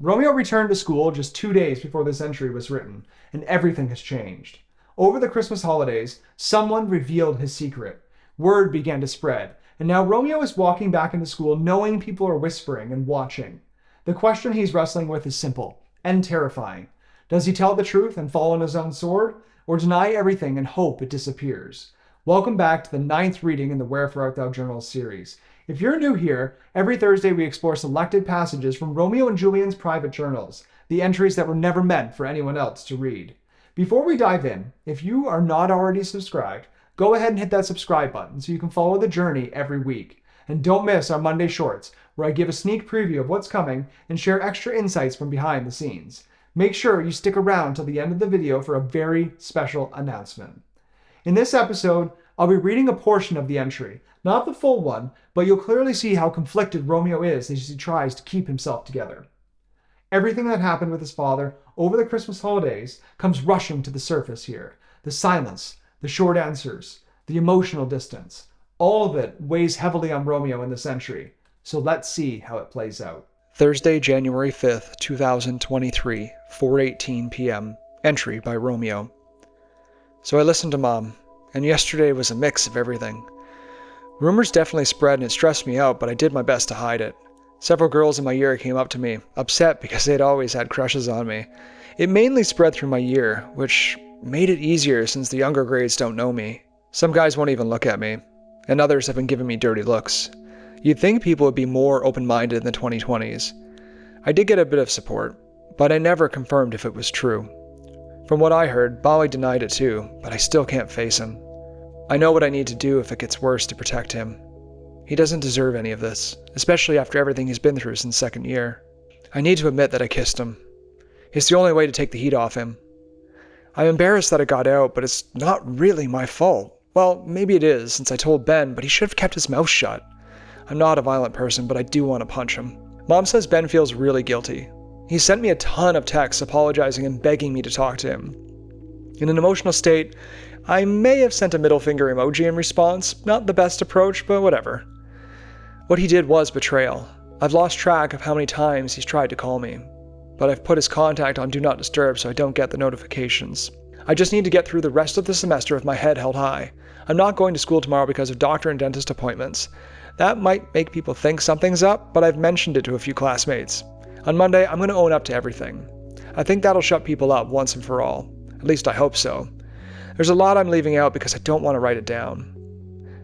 Romeo returned to school just 2 days before this entry was written, and everything has changed. Over the Christmas holidays, someone revealed his secret. Word began to spread, and now Romeo is walking back into school knowing people are whispering and watching. The question he's wrestling with is simple and terrifying. Does he tell the truth and fall on his own sword, or deny everything and hope it disappears? Welcome back to the 9th reading in the Wherefore Art Thou Journals series. If you're new here, every Thursday we explore selected passages from Romeo and Julian's private journals, the entries that were never meant for anyone else to read. Before we dive in, if you are not already subscribed, go ahead and hit that subscribe button so you can follow the journey every week. And don't miss our Monday Shorts, where I give a sneak preview of what's coming and share extra insights from behind the scenes. Make sure you stick around till the end of the video for a very special announcement. In this episode, I'll be reading a portion of the entry, not the full one, but you'll clearly see how conflicted Romeo is as he tries to keep himself together. Everything that happened with his father over the Christmas holidays comes rushing to the surface here. The silence, the short answers, the emotional distance, all of it weighs heavily on Romeo in this entry. So let's see how it plays out. Thursday, January 5th, 2023, 4:18 p.m. Entry by Romeo. So I listened to Mom, and yesterday was a mix of everything. Rumors definitely spread and it stressed me out, but I did my best to hide it. Several girls in my year came up to me, upset because they'd always had crushes on me. It mainly spread through my year, which made it easier since the younger grades don't know me. Some guys won't even look at me, and others have been giving me dirty looks. You'd think people would be more open-minded in the 2020s. I did get a bit of support, but I never confirmed if it was true. From what I heard, Bali denied it too, but I still can't face him. I know what I need to do if it gets worse to protect him. He doesn't deserve any of this, especially after everything he's been through since second year. I need to admit that I kissed him. It's the only way to take the heat off him. I'm embarrassed that it got out, but it's not really my fault. Well, maybe it is, since I told Ben, but he should have kept his mouth shut. I'm not a violent person, but I do want to punch him. Mom says Ben feels really guilty. He sent me a ton of texts apologizing and begging me to talk to him. In an emotional state, I may have sent a middle finger emoji in response. Not the best approach, but whatever. What he did was betrayal. I've lost track of how many times he's tried to call me, but I've put his contact on Do Not Disturb so I don't get the notifications. I just need to get through the rest of the semester with my head held high. I'm not going to school tomorrow because of doctor and dentist appointments. That might make people think something's up, but I've mentioned it to a few classmates. On Monday, I'm going to own up to everything. I think that'll shut people up once and for all. At least I hope so. There's a lot I'm leaving out because I don't want to write it down.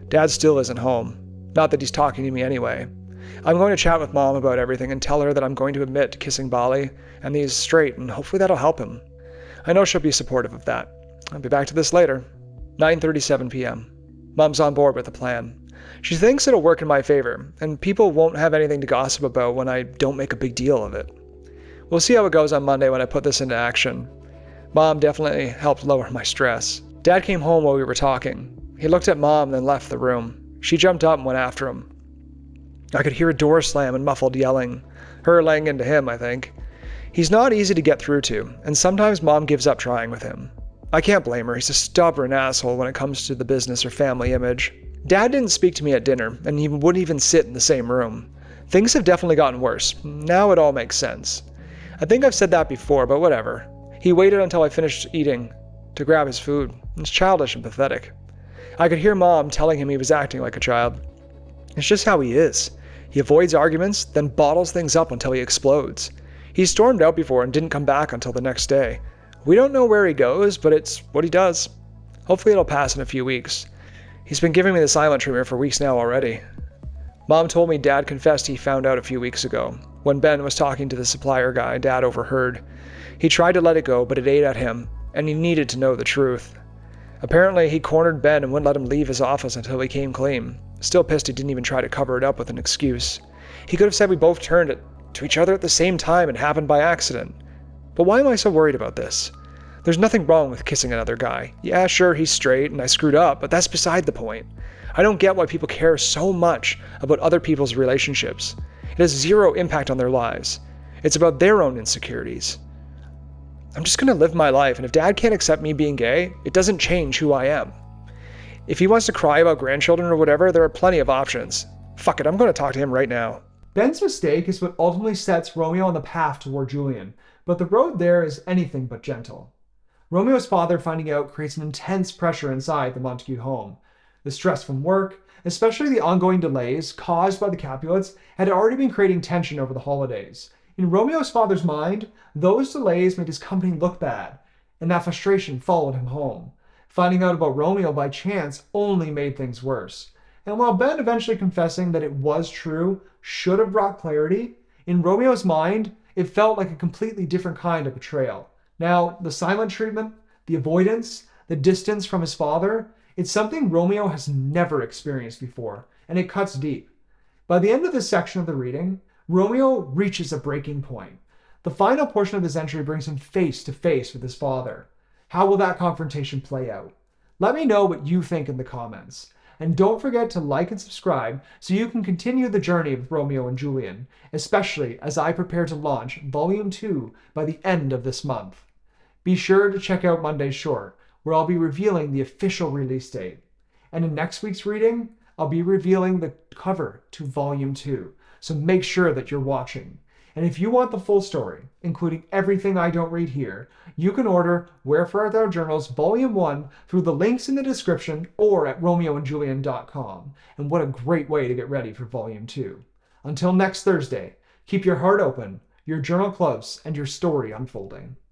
Dad still isn't home. Not that he's talking to me anyway. I'm going to chat with Mom about everything and tell her that I'm going to admit to kissing Bali and that he's straight, and hopefully that'll help him. I know she'll be supportive of that. I'll be back to this later. 9:37 p.m. Mom's on board with the plan. She thinks it'll work in my favor, and people won't have anything to gossip about when I don't make a big deal of it. We'll see how it goes on Monday when I put this into action. Mom definitely helped lower my stress. Dad came home while we were talking. He looked at Mom and then left the room. She jumped up and went after him. I could hear a door slam and muffled yelling. Her laying into him, I think. He's not easy to get through to, and sometimes Mom gives up trying with him. I can't blame her. He's a stubborn asshole when it comes to the business or family image. Dad didn't speak to me at dinner, and he wouldn't even sit in the same room. Things have definitely gotten worse. Now it all makes sense. I think I've said that before, but whatever. He waited until I finished eating to grab his food. It's childish and pathetic. I could hear Mom telling him he was acting like a child. It's just how he is. He avoids arguments, then bottles things up until he explodes. He stormed out before and didn't come back until the next day. We don't know where he goes, but it's what he does. Hopefully it'll pass in a few weeks. He's been giving me the silent treatment for weeks now already. Mom told me Dad confessed he found out a few weeks ago. When Ben was talking to the supplier guy, Dad overheard. He tried to let it go, but it ate at him, and he needed to know the truth. Apparently, he cornered Ben and wouldn't let him leave his office until he came clean. Still pissed he didn't even try to cover it up with an excuse. He could have said we both turned it to each other at the same time and happened by accident. But why am I so worried about this? There's nothing wrong with kissing another guy. Yeah, sure, he's straight and I screwed up, but that's beside the point. I don't get why people care so much about other people's relationships. It has zero impact on their lives. It's about their own insecurities. I'm just going to live my life, and if Dad can't accept me being gay, it doesn't change who I am. If he wants to cry about grandchildren or whatever, there are plenty of options. Fuck it, I'm going to talk to him right now. Ben's mistake is what ultimately sets Romeo on the path toward Julian, but the road there is anything but gentle. Romeo's father finding out creates an intense pressure inside the Montague home. The stress from work, especially the ongoing delays caused by the Capulets, had already been creating tension over the holidays. In Romeo's father's mind, those delays made his company look bad, and that frustration followed him home. Finding out about Romeo by chance only made things worse. And while Ben eventually confessing that it was true should have brought clarity, in Romeo's mind, it felt like a completely different kind of betrayal. Now, the silent treatment, the avoidance, the distance from his father, it's something Romeo has never experienced before, and it cuts deep. By the end of this section of the reading, Romeo reaches a breaking point. The final portion of this entry brings him face to face with his father. How will that confrontation play out? Let me know what you think in the comments. And don't forget to like and subscribe so you can continue the journey with Romeo and Julian, especially as I prepare to launch Volume 2 by the end of this month. Be sure to check out Monday's short, where I'll be revealing the official release date. And in next week's reading, I'll be revealing the cover to Volume 2, so make sure that you're watching. And if you want the full story, including everything I don't read here, you can order Wherefore Art Thou Journals Volume 1 through the links in the description or at romeoandjulian.com. And what a great way to get ready for Volume 2. Until next Thursday, keep your heart open, your journal close, and your story unfolding.